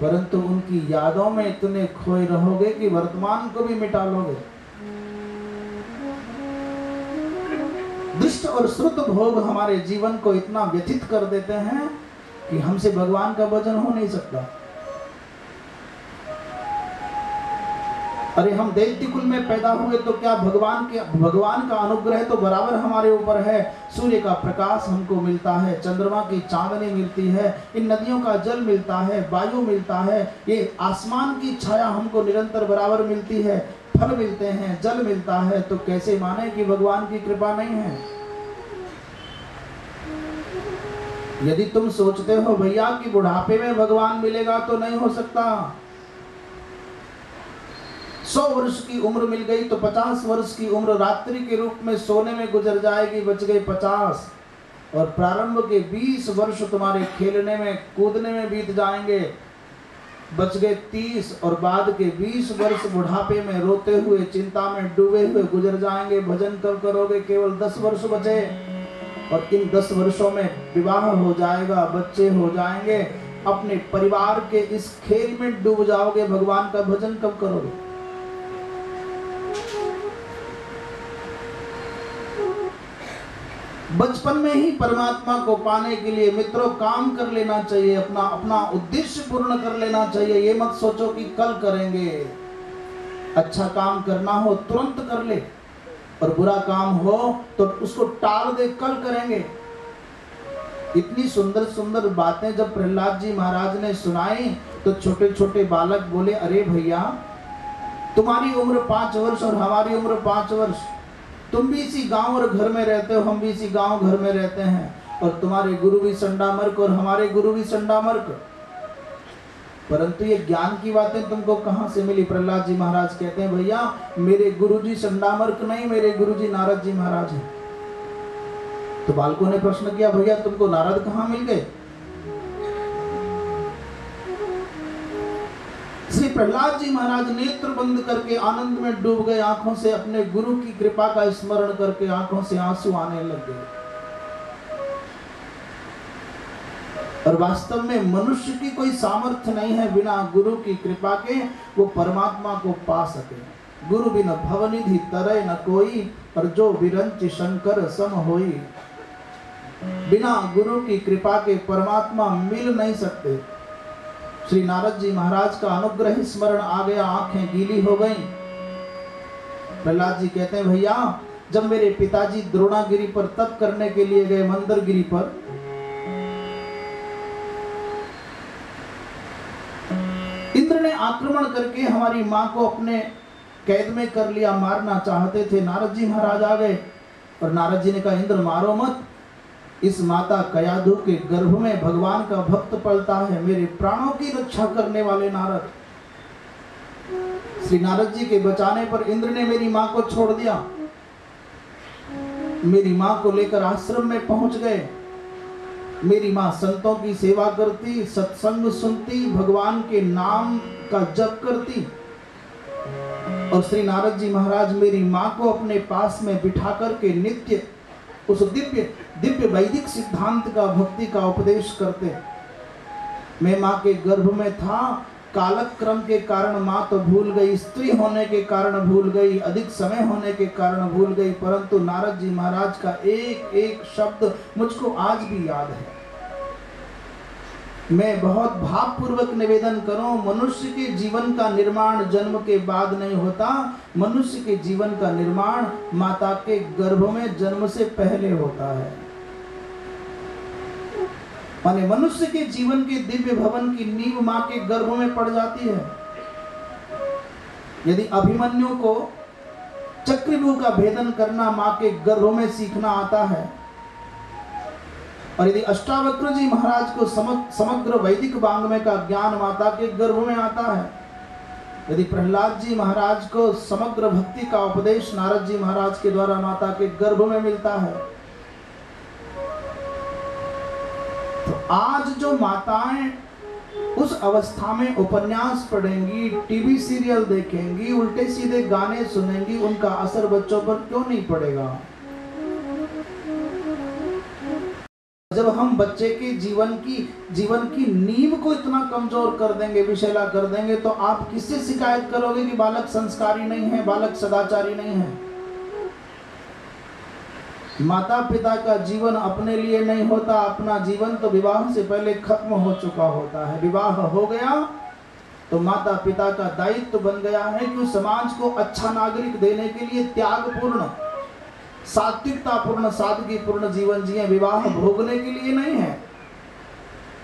परंतु उनकी यादों में इतने खोए रहोगे कि वर्तमान को भी मिटा लोगे। दृष्ट और श्रुत भोग हमारे जीवन को इतना व्यथित कर देते हैं कि हमसे भगवान का भजन हो नहीं सकता। अरे हम दैत्य कुल में पैदा हुए तो क्या भगवान का अनुग्रह तो बराबर हमारे ऊपर है। सूर्य का प्रकाश हमको मिलता है, चंद्रमा की चांदनी मिलती है, इन नदियों का जल मिलता है, वायु मिलता है, ये आसमान की छाया हमको निरंतर बराबर मिलती है, फल मिलते हैं, जल मिलता है, तो कैसे माने कि भगवान की कृपा नहीं है। यदि तुम सोचते हो भैया कि बुढ़ापे में भगवान मिलेगा, तो नहीं हो सकता। 100 वर्ष की उम्र मिल गई तो 50 वर्ष की उम्र रात्रि के रूप में सोने में गुजर जाएगी, बच गए 50। और प्रारंभ के 20 वर्ष तुम्हारे खेलने में कूदने में बीत जाएंगे, बच गए 30। और बाद के 20 वर्ष बुढ़ापे में रोते हुए चिंता में डूबे हुए गुजर जाएंगे। भजन कब करोगे? केवल 10 वर्ष बचे, और इन 10 वर्षों में विवाह हो जाएगा, बच्चे हो जाएंगे, अपने परिवार के इस खेल में डूब जाओगे। भगवान का भजन कब करोगे? बचपन में ही परमात्मा को पाने के लिए मित्रों काम कर लेना चाहिए, अपना उद्देश्य पूर्ण कर लेना चाहिए। ये मत सोचो कि कल करेंगे। अच्छा काम करना हो तुरंत कर ले, और बुरा काम हो तो उसको टाल दे, कल करेंगे। इतनी सुंदर सुंदर बातें जब प्रहलाद जी महाराज ने सुनाई तो छोटे छोटे बालक बोले, अरे भैया तुम्हारी उम्र 5 वर्ष और हमारी उम्र 5 वर्ष, तुम भी इसी गांव और घर में रहते हो, हम भी इसी गांव घर में रहते हैं, और तुम्हारे गुरु भी संडामर्क और हमारे गुरु भी संडामर्क, परंतु ये ज्ञान की बातें तुमको कहां से मिली? प्रहलाद जी महाराज कहते हैं, भैया मेरे गुरुजी संडामर्क नहीं, मेरे गुरुजी नारद जी महाराज हैं। तो बालकों ने प्रश्न किया, भैया तुमको नारद कहां मिल गए? श्री प्रहलाद जी महाराज नेत्र बंद करके आनंद में डूब गए, आंखों से अपने गुरु की कृपा का स्मरण करके आंखों से आंसू आने लग गए। और वास्तव में मनुष्य की कोई सामर्थ्य नहीं है बिना गुरु की कृपा के वो परमात्मा को पा सके। गुरु बिन भवनिधि तरय न कोई, और जो विरंच शंकर सम होई। बिना गुरु की कृपा के परमात्मा मिल नहीं सकते। श्री नारद जी महाराज का अनुग्रह स्मरण आ गया, आंखें गीली हो गईं। प्रहलाद जी कहते हैं, भैया जब मेरे पिताजी द्रोणागिरी पर तप करने के लिए गए, मंदरगिरी पर, इंद्र ने आक्रमण करके हमारी मां को अपने कैद में कर लिया, मारना चाहते थे। नारद जी महाराज आ गए और नारद जी ने कहा, इंद्र मारो मत, इस माता कयाधु के गर्भ में भगवान का भक्त पलता है, मेरे प्राणों की रक्षा करने वाले नारद। श्री नारद जी के बचाने पर इंद्र ने मेरी मां को छोड़ दिया। मेरी मां को लेकर आश्रम में पहुंच गए। मेरी मां संतों की सेवा करती, सत्संग सुनती, भगवान के नाम का जप करती, और श्री नारद जी महाराज मेरी मां को अपने पास में बिठा करके नित्य उस दिव्य वैदिक सिद्धांत का, भक्ति का उपदेश करते। मैं मां के गर्भ में था, कालक्रम के कारण मां तो भूल गई, स्त्री होने के कारण भूल गई, अधिक समय होने के कारण भूल गई, परंतु नारद जी महाराज का एक एक शब्द मुझको आज भी याद है। मैं बहुत भावपूर्वक निवेदन करूं, मनुष्य के जीवन का निर्माण जन्म के बाद नहीं होता, मनुष्य के जीवन का निर्माण माता के गर्भ में जन्म से पहले होता है। माने मनुष्य के जीवन के दिव्य भवन की नींव मां के गर्भ में पड़ जाती है। यदि अभिमन्यु को चक्रव्यूह का भेदन करना मां के गर्भ में सीखना आता है, और यदि अष्टावक्र जी महाराज को समग्र वैदिक वांग्मय का ज्ञान माता के गर्भ में आता है, यदि प्रहलाद जी महाराज को समग्र भक्ति का उपदेश नारद जी महाराज के द्वारा माता के गर्भ में मिलता है, तो आज जो माताएं उस अवस्था में उपन्यास पढ़ेंगी, टीवी सीरियल देखेंगी, उल्टे सीधे गाने सुनेंगी, उनका असर बच्चों पर क्यों नहीं पड़ेगा? जब हम बच्चे के जीवन की नींव को इतना कमजोर कर देंगे, विषैला कर देंगे, तो आप किससे शिकायत करोगे कि बालक संस्कारी नहीं है, बालक सदाचारी नहीं है? माता पिता का जीवन अपने लिए नहीं होता, अपना जीवन तो विवाह से पहले खत्म हो चुका होता है। विवाह हो गया तो माता पिता का दायित्व बन गया है कि समाज को अच्छा नागरिक देने के लिए त्यागपूर्ण, सात्विकतापूर्ण, सादगीपूर्ण जीवन जिए। विवाह भोगने के लिए नहीं है,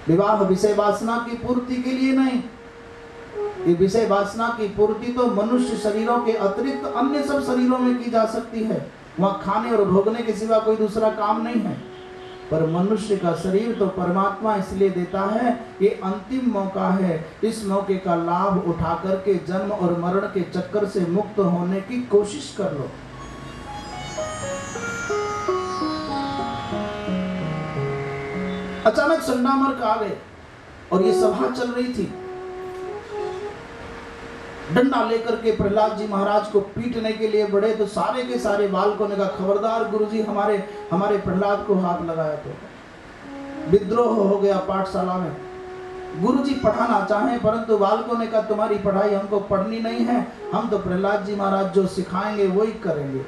विवाह विषय वासना की पूर्ति के लिए नहीं। ये विषय वासना की पूर्ति तो मनुष्य शरीरों के अतिरिक्त अन्य सब शरीरों में की जा सकती है, वहां खाने और भोगने के सिवा कोई दूसरा काम नहीं है। पर मनुष्य का शरीर तो परमात्मा इसलिए देता है, ये अंतिम मौका है, इस मौके का लाभ उठा करके जन्म और मरण के चक्कर से मुक्त होने की कोशिश कर लो। अचानक संडामर्क आ गए और ये सभा चल रही थी। डंडा लेकर के प्रहलाद जी महाराज को पीटने के लिए बढ़े तो सारे के सारे बालकों ने कहा, खबरदार गुरुजी, हमारे प्रहलाद को हाथ लगाया तो। विद्रोह हो गया पाठशाला में। गुरुजी पढ़ाना चाहें, परंतु बालकों ने कहा, तुम्हारी पढ़ाई हमको पढ़नी नहीं है, हम तो प्रहलाद जी महाराज जो सिखाएंगे वही करेंगे।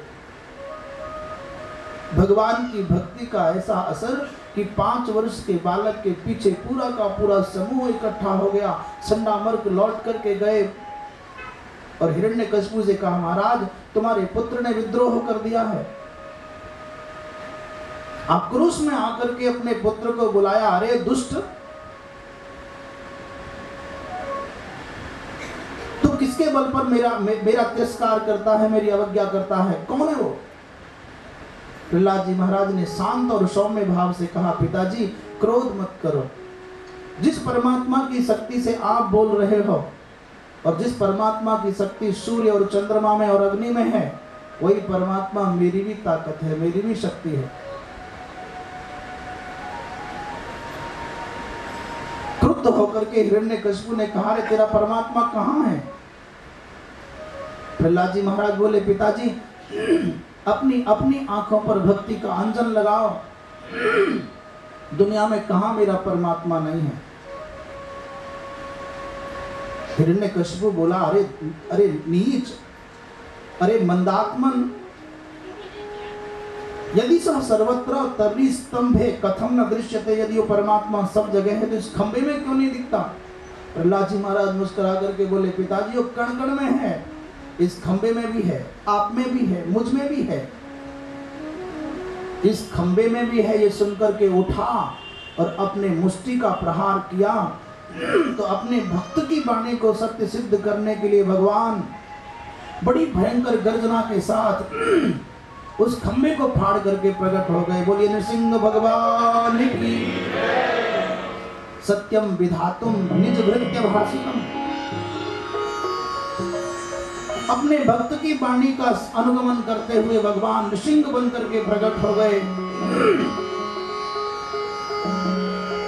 भगवान की भक्ति का ऐसा असर कि 5 वर्ष के बालक के पीछे पूरा का पूरा समूह इकट्ठा हो गया। संडामर्क लौट करके गए और हिरण्यकशिपु से कहा, महाराज तुम्हारे पुत्र ने विद्रोह कर दिया है। आक्रोश में आकर के अपने पुत्र को बुलाया, अरे दुष्ट, तू किसके बल पर मेरा तिरस्कार करता है, मेरी अवज्ञा करता है, कौन है वो? प्रहलाद जी महाराज ने शांत और सौम्य भाव से कहा, पिताजी क्रोध मत करो। जिस परमात्मा की शक्ति से आप बोल रहे हो और जिस परमात्मा की शक्ति सूर्य और चंद्रमा में और अग्नि में है, वही परमात्मा मेरी भी ताकत है, मेरी भी शक्ति है। क्रुद्ध होकर के हिरण्यकशिपु ने कहा, रे तेरा परमात्मा कहाँ है? प्रहलाद जी महाराज बोले, पिताजी अपनी आंखों पर भक्ति का अंजन लगाओ, दुनिया में कहां मेरा परमात्मा नहीं है। हिरण्यकशिपु बोला, अरे नीच, अरे मंदात्मन, यदि सह सर्वत्र तर्हि स्तंभे कथम न दृश्यते। यदि वो परमात्मा सब जगह है तो इस खंबे में क्यों नहीं दिखता? प्रहलाद जी महाराज मुस्कुरा करके बोले, पिताजी वो कण कण में है, इस खंबे में भी है, आप में भी है, मुझ में भी है, इस खंबे में भी है। ये सुनकर के उठा और अपने मुष्टि का प्रहार किया तो अपने भक्त की वाणी को सत्य सिद्ध करने के लिए भगवान बड़ी भयंकर गर्जना के साथ उस खंबे को फाड़ करके प्रकट हो गए। बोलिए नृसिंह भगवान की। सत्यम विधातुम निज भृत्य भाषितम। अपने भक्त की वाणी का अनुगमन करते हुए भगवान नृसिंह बन करके प्रकट हो गए।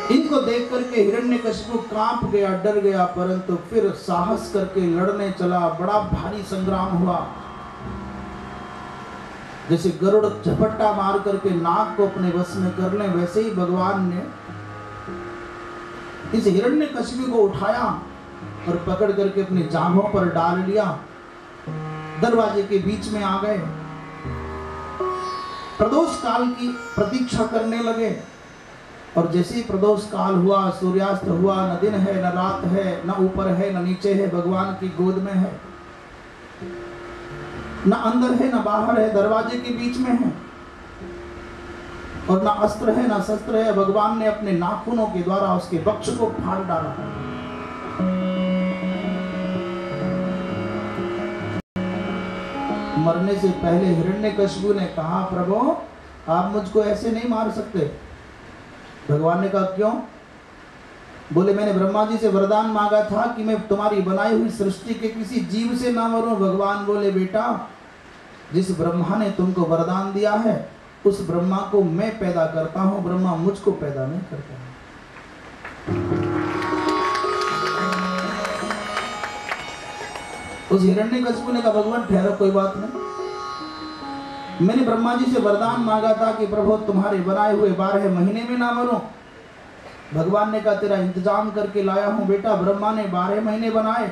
इनको देख करके हिरण्यकशिपु कांप गया, डर गया, परंतु फिर साहस करके लड़ने चला। बड़ा भारी संग्राम हुआ। जैसे गरुड़ झपट्टा मार करके नाग को अपने वश में कर ले, वैसे ही भगवान ने इस हिरण्यकशिपु को उठाया और पकड़ करके अपनी जांघों पर डाल लिया। दरवाजे के बीच में आ गए। प्रदोष काल की प्रतीक्षा करने लगे और जैसे ही प्रदोष काल हुआ, सूर्यास्त हुआ, न दिन है न रात है, न ऊपर है न नीचे है, भगवान की गोद में है, न अंदर है न बाहर है, दरवाजे के बीच में है और न अस्त्र है न शस्त्र है। भगवान ने अपने नाखूनों के द्वारा उसके वक्ष को फाड़ डाला। मरने से पहले हिरण्यकशिपु ने कहा, प्रभु आप मुझको ऐसे नहीं मार सकते। भगवान ने कहा, क्यों? बोले, मैंने ब्रह्मा जी से वरदान मांगा था कि मैं तुम्हारी बनाई हुई सृष्टि के किसी जीव से ना मरूं। भगवान बोले, बेटा जिस ब्रह्मा ने तुमको वरदान दिया है उस ब्रह्मा को मैं पैदा करता हूं, ब्रह्मा मुझको पैदा नहीं करता। उस हिरण्यकशिपु ने कहा, भगवान ठहरो, कोई बात नहीं। मैंने ब्रह्मा जी से वरदान मांगा था कि प्रभु तुम्हारे बनाए हुए 12 महीने में ना मरूं। भगवान ने कहा तेरा इंतजाम करके लाया हूं बेटा। ब्रह्मा ने 12 महीने बनाए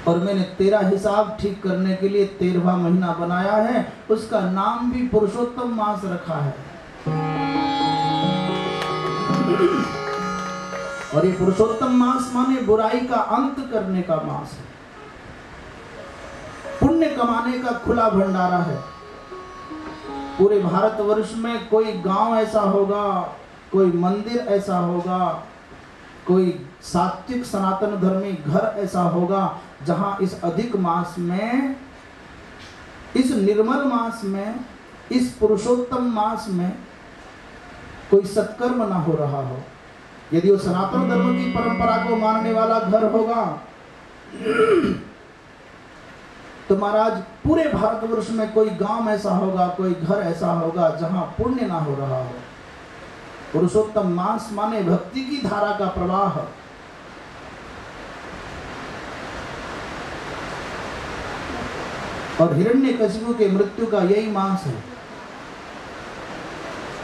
और मैंने तेरा हिसाब ठीक करने के लिए 13वां महीना बनाया है। उसका नाम भी पुरुषोत्तम मास रखा है। और ये पुरुषोत्तम मास माने बुराई का अंत करने का मास है, पुण्य कमाने का खुला भंडारा है। पूरे भारतवर्ष में कोई गांव ऐसा होगा, कोई मंदिर ऐसा होगा, कोई सात्विक सनातन धर्मी घर ऐसा होगा जहां इस अधिक मास में, इस निर्मल मास में, इस पुरुषोत्तम मास में कोई सत्कर्म ना हो रहा हो। यदि वो सनातन धर्म की परंपरा को मानने वाला घर होगा तो महाराज पूरे भारतवर्ष में कोई गांव ऐसा होगा, कोई घर ऐसा होगा जहां पुण्य ना हो रहा हो। पुरुषोत्तम मास माने भक्ति की धारा का प्रवाह। और हिरण्यकशिपु के मृत्यु का यही मास है।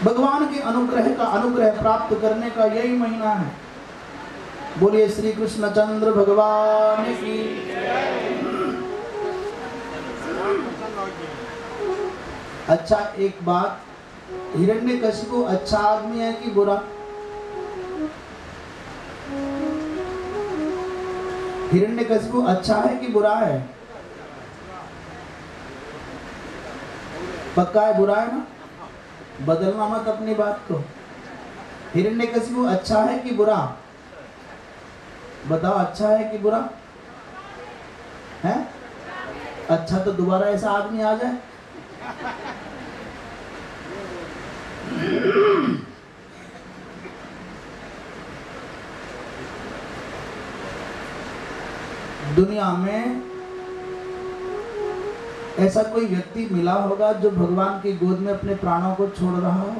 भगवान के अनुग्रह का अनुग्रह प्राप्त करने का यही महीना है। बोलिए श्री कृष्ण चंद्र भगवान की। अच्छा एक बात, हिरण्यकशिपु अच्छा आदमी है कि बुरा? हिरण्यकशिपु अच्छा है कि बुरा है? पक्का है बुरा है ना? बदलना मत अपनी बात को। हिरण्यकशिपु अच्छा है कि बुरा? बताओ अच्छा है कि बुरा है? अच्छा तो दोबारा ऐसा आदमी आ जाए। दुनिया में ऐसा कोई व्यक्ति मिला होगा जो भगवान की गोद में अपने प्राणों को छोड़ रहा हो?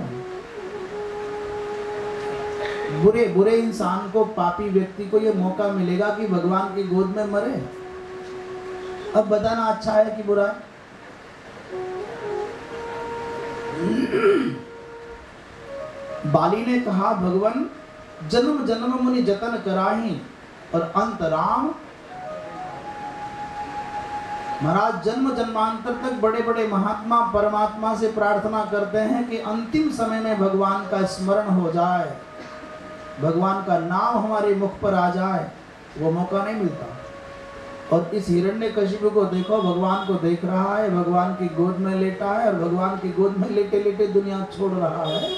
बुरे इंसान को, पापी व्यक्ति को यह मौका मिलेगा कि भगवान की गोद में मरे। अब बताना अच्छा है कि बुरा है? बाली ने कहा भगवान जन्म जन्म मुनि जतन कराही और अंत राम। महाराज जन्म जन्मांतर तक बड़े बड़े महात्मा परमात्मा से प्रार्थना करते हैं कि अंतिम समय में भगवान का स्मरण हो जाए, भगवान का नाम हमारे मुख पर आ जाए। वो मौका नहीं मिलता। और इस हिरण्यकशिपु को देखो, भगवान को देख रहा है, भगवान की गोद में लेटा है और भगवान की गोद में लेटे लेटे दुनिया छोड़ रहा है।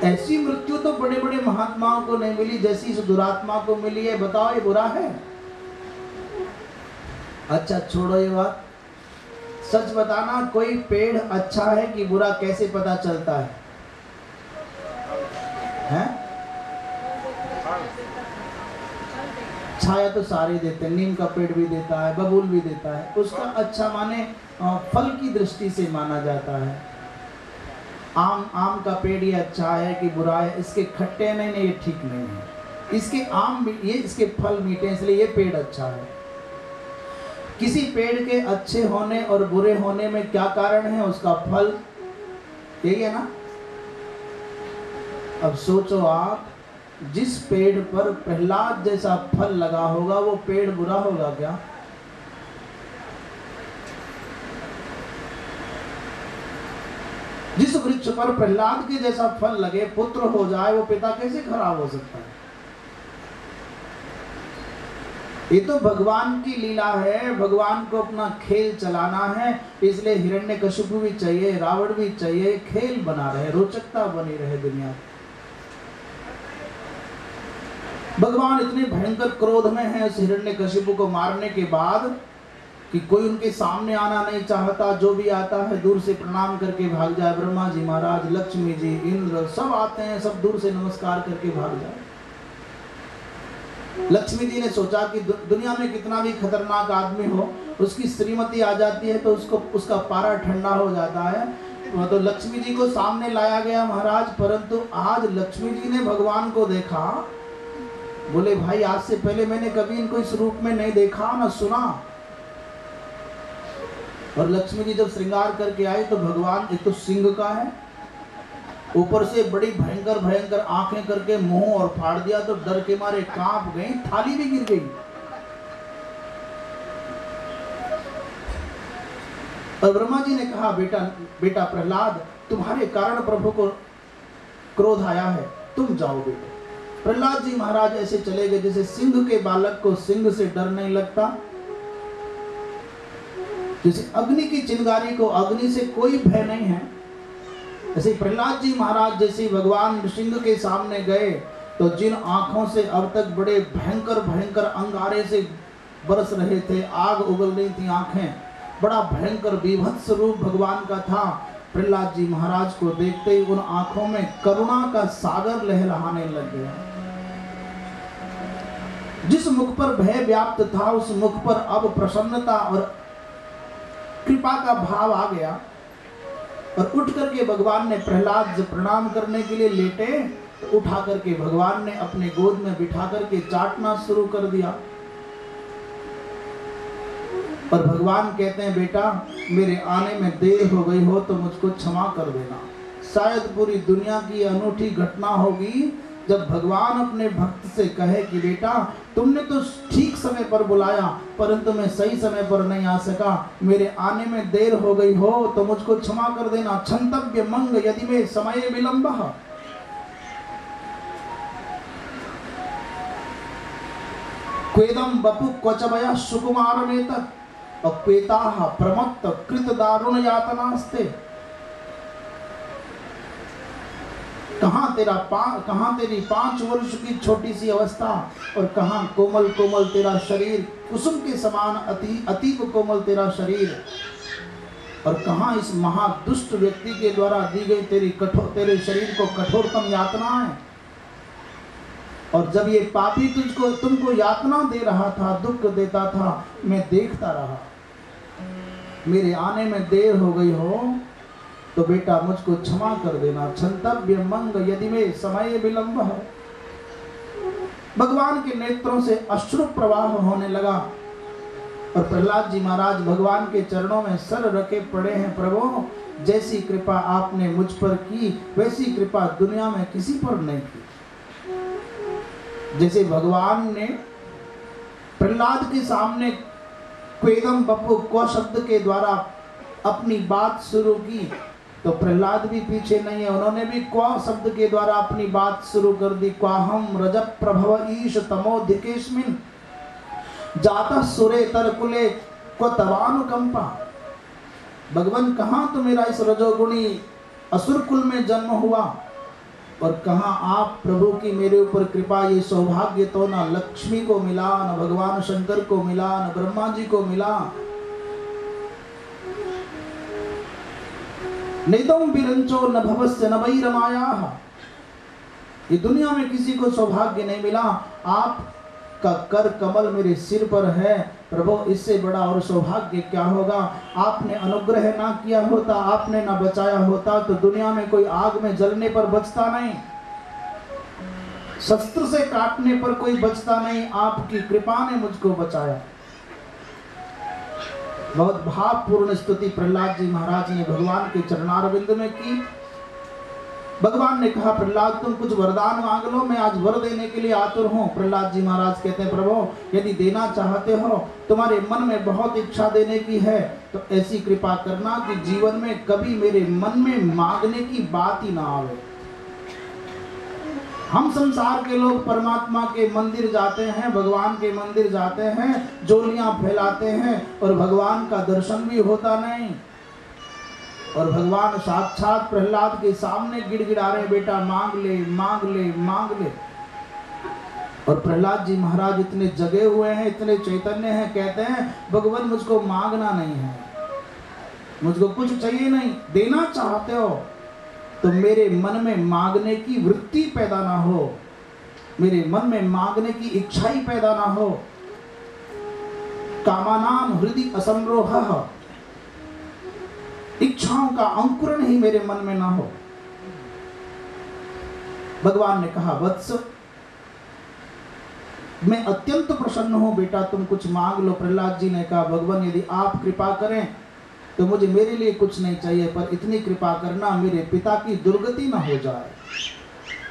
ऐसी मृत्यु तो बड़े बड़े महात्माओं को नहीं मिली जैसी इस दुरात्मा को मिली है। बताओ ये बुरा है? अच्छा छोड़ो ये बात, सच बताना, कोई पेड़ अच्छा है कि बुरा कैसे पता चलता है? हैं? छाया तो सारे देते हैं, नीम का पेड़ भी देता है, बबूल भी देता है। उसका अच्छा माने फल की दृष्टि से माना जाता है। आम का पेड़ ये अच्छा है कि बुरा है? इसके खट्टे नहीं, ये ठीक नहीं है। इसके आम ये इसके फल मीठे, इसलिए ये पेड़ अच्छा है। किसी पेड़ के अच्छे होने और बुरे होने में क्या कारण है? उसका फल। यही है ना? अब सोचो आप, जिस पेड़ पर प्रहलाद जैसा फल लगा होगा वो पेड़ बुरा होगा क्या? जिस वृक्ष पर प्रहलाद के जैसा फल लगे, पुत्र हो जाए, वो पिता कैसे खराब हो सकता है? ये तो भगवान की लीला है, भगवान को अपना खेल चलाना है। इसलिए हिरण्यकशिपु भी चाहिए, रावण भी चाहिए, खेल बना रहे, रोचकता बनी रहे दुनिया। भगवान इतने भयंकर क्रोध में है उस हिरण्यकशिपु को मारने के बाद कि कोई उनके सामने आना नहीं चाहता। जो भी आता है दूर से प्रणाम करके भाग जाए। ब्रह्मा जी महाराज, लक्ष्मी जी, इंद्र सब आते हैं, सब दूर से नमस्कार करके भाग जाए। लक्ष्मी जी ने सोचा कि दुनिया में कितना भी खतरनाक आदमी हो, उसकी श्रीमती आ जाती है तो उसका पारा ठंडा हो जाता है। तो लक्ष्मी जी को सामने लाया गया महाराज, परंतु आज लक्ष्मी जी ने भगवान को देखा। बोले भाई आज से पहले मैंने कभी इनको इस रूप में नहीं देखा ना सुना। और लक्ष्मी जी जब श्रृंगार करके आई तो भगवान एक तो सिंह का है, ऊपर से बड़ी भयंकर भयंकर आंखें करके मुंह और फाड़ दिया, तो डर के मारे कांप गई, थाली भी गिर गई। और ब्रह्मा जी ने कहा, बेटा बेटा प्रहलाद, तुम्हारे कारण प्रभु को क्रोध आया है, तुम जाओ बेटा। प्रहलाद जी महाराज ऐसे चले गए जैसे सिंह के बालक को सिंह से डर नहीं लगता, जैसे अग्नि की चिंगारी को अग्नि से कोई भय नहीं है, ऐसे प्रहलाद जी महाराज जैसे भगवान नृसिंह के सामने गए तो जिन आंखों से अब तक बड़े भयंकर भयंकर अंगारे से बरस रहे थे, आग उगल रही थी आंखें, बड़ा भयंकर विभत्स रूप भगवान का था। प्रहलाद जी महाराज को देखते ही उन आंखों में करुणा का सागर लहलहाने लग गया। जिस मुख पर भय व्याप्त था उस मुख पर अब प्रसन्नता और कृपा का भाव आ गया। और उठ करके भगवान ने, प्रहलाद जब प्रणाम करने के लिए लेटे तो उठा करके भगवान ने अपने गोद में बिठा करके चाटना शुरू कर दिया। और भगवान कहते हैं, बेटा मेरे आने में देर हो गई हो तो मुझको क्षमा कर देना। शायद पूरी दुनिया की अनूठी घटना होगी जब भगवान अपने भक्त से कहे कि बेटा तुमने तो ठीक समय पर बुलाया परंतु मैं सही समय पर नहीं आ सका, मेरे आने में देर हो गई हो तो मुझको क्षमा कर देना। क्षंतव्य मंग यदि में समय विलंबः। क्वेदम बपु क्वचभय सुकुमारमेतत् अपेताः प्रमत्त कृत दारुण यातनास्ते। कहाँ तेरी 5 वर्ष की छोटी सी अवस्था और कहाँ कोमल कोमल तेरा शरीर, कुसुम के समान अतीव कोमल तेरा शरीर, और कहाँ इस महादुष्ट व्यक्ति के द्वारा दी गई तेरे शरीर को कठोरतम यातना है। और जब ये पापी तुमको यातना दे रहा था, दुख देता था, मैं देखता रहा। मेरे आने में देर हो गई हो तो बेटा मुझको क्षमा कर देना। क्षंतव्य मंग यदि में समय विलंब है। भगवान के नेत्रों से अश्रु प्रवाह होने लगा और प्रहलाद जी महाराज भगवान के चरणों में सर रखे पड़े हैं। प्रभु जैसी कृपा आपने मुझ पर की वैसी कृपा दुनिया में किसी पर नहीं की। जैसे भगवान ने प्रहलाद के सामने क्वेदम बपु क्व शब्द के द्वारा अपनी बात शुरू की तो प्रहलाद भी पीछे नहीं है, उन्होंने भी क्व शब्द के द्वारा अपनी बात शुरू कर दी। क्वाहम रज प्रभव ईश तमोधिकेस्मिन् जाता सुरे तरकुले क्व तवानुकंपा। भगवान कहाँ तो मेरा इस रजोगुणी असुर कुल में जन्म हुआ और कहाँ आप प्रभु की मेरे ऊपर कृपा। ये सौभाग्य तो ना लक्ष्मी को मिला, न भगवान शंकर को मिला, न ब्रह्मा जी को मिला। नेदम विरंचो न भवस्य न वै रमायाः। ये दुनिया में किसी को सौभाग्य नहीं मिला। आपका कर कमल मेरे सिर पर है प्रभु, इससे बड़ा और सौभाग्य क्या होगा। आपने अनुग्रह ना किया होता, आपने ना बचाया होता तो दुनिया में कोई आग में जलने पर बचता नहीं, शस्त्र से काटने पर कोई बचता नहीं। आपकी कृपा ने मुझको बचाया। बहुत भावपूर्ण स्तुति प्रहलाद जी महाराज ने भगवान के चरणारविंद में की। भगवान ने कहा, प्रहलाद तुम कुछ वरदान मांग लो, मैं आज वर देने के लिए आतुर हूँ। प्रहलाद जी महाराज कहते हैं, प्रभु यदि देना चाहते हो, तुम्हारे मन में बहुत इच्छा देने की है तो ऐसी कृपा करना कि जीवन में कभी मेरे मन में मांगने की बात ही ना आवे। हम संसार के लोग परमात्मा के मंदिर जाते हैं, भगवान के मंदिर जाते हैं, जोलियां फैलाते हैं और भगवान का दर्शन भी होता नहीं। और भगवान साक्षात प्रहलाद के सामने गिड़गिड़ा रहे, बेटा मांग ले मांग ले मांग ले। और प्रहलाद जी महाराज इतने जगे हुए हैं, इतने चैतन्य हैं, कहते हैं भगवान मुझको मांगना नहीं है, मुझको कुछ चाहिए नहीं। देना चाहते हो तो मेरे मन में मांगने की वृत्ति पैदा ना हो, मेरे मन में मांगने की इच्छा ही पैदा ना हो। कामानाम हृदय असमरोहः, इच्छाओं का अंकुरण ही मेरे मन में ना हो। भगवान ने कहा, वत्स मैं अत्यंत प्रसन्न हूं, बेटा तुम कुछ मांग लो। प्रहलाद जी ने कहा, भगवान यदि आप कृपा करें तो मुझे मेरे लिए कुछ नहीं चाहिए, पर इतनी कृपा करना मेरे पिता की दुर्गति ना हो जाए।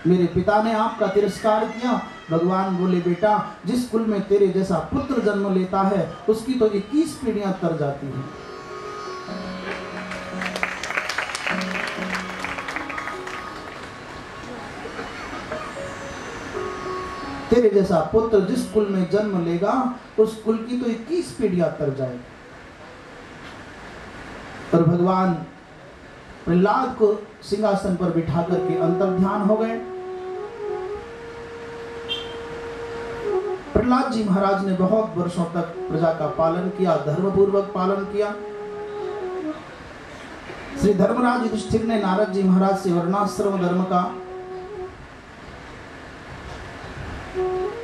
मेरे पिता ने आपका तिरस्कार किया। भगवान बोले, बेटा जिस कुल में तेरे जैसा पुत्र जन्म लेता है उसकी तो 21 पीढ़ियां तर जाती हैं। तेरे जैसा पुत्र जिस कुल में जन्म लेगा उस कुल की तो 21 पीढ़ियां तर जाएगी। और भगवान प्रहलाद को सिंहासन पर बिठा करके अंतर ध्यान हो गए। प्रहलाद जी महाराज ने बहुत वर्षों तक प्रजा का पालन किया, धर्मपूर्वक पालन किया। श्री धर्मराज युधिष्ठिर ने नारद जी महाराज से वर्णाश्रम धर्म का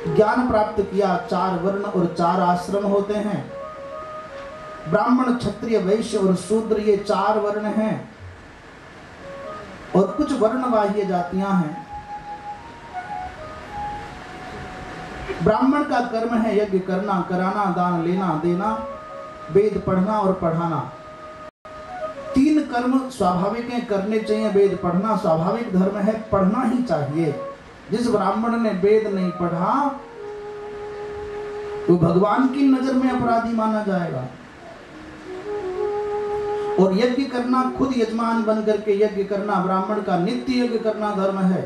ज्ञान प्राप्त किया। 4 वर्ण और 4 आश्रम होते हैं। ब्राह्मण, क्षत्रिय, वैश्य और शूद्र, ये 4 वर्ण हैं। और कुछ वर्ण बाह्य जातियां हैं। ब्राह्मण का कर्म है यज्ञ करना, कराना, दान लेना, देना, वेद पढ़ना और पढ़ाना। 3 कर्म स्वाभाविक हैं, करने चाहिए। वेद पढ़ना स्वाभाविक धर्म है, पढ़ना ही चाहिए। जिस ब्राह्मण ने वेद नहीं पढ़ा तो भगवान की नजर में अपराधी माना जाएगा। और यज्ञ करना, खुद यजमान बन करके यज्ञ करना, ब्राह्मण का नित्य यज्ञ करना धर्म है।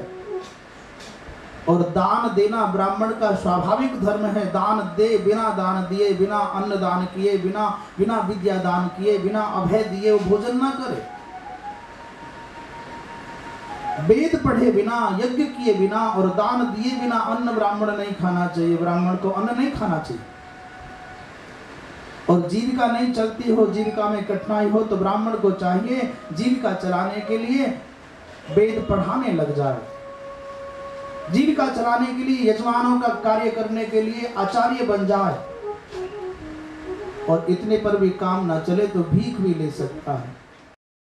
और दान देना ब्राह्मण का स्वाभाविक धर्म है। दान दे, बिना दान दिए, बिना अन्न दान किए, बिना विद्या दान किए, बिना अभय दिए वो भोजन ना करे। वेद पढ़े बिना, यज्ञ किए बिना और दान दिए बिना अन्न ब्राह्मण नहीं खाना चाहिए। ब्राह्मण को अन्न नहीं खाना चाहिए। और जीविका नहीं चलती हो, जीविका में कठिनाई हो, तो ब्राह्मण को चाहिए जीविका चलाने के लिए वेद पढ़ाने लग जाए। जीविका चलाने के लिए, यजमानों का कार्य करने के लिए आचार्य बन जाए। और इतने पर भी काम ना चले तो भीख भी ले सकता है।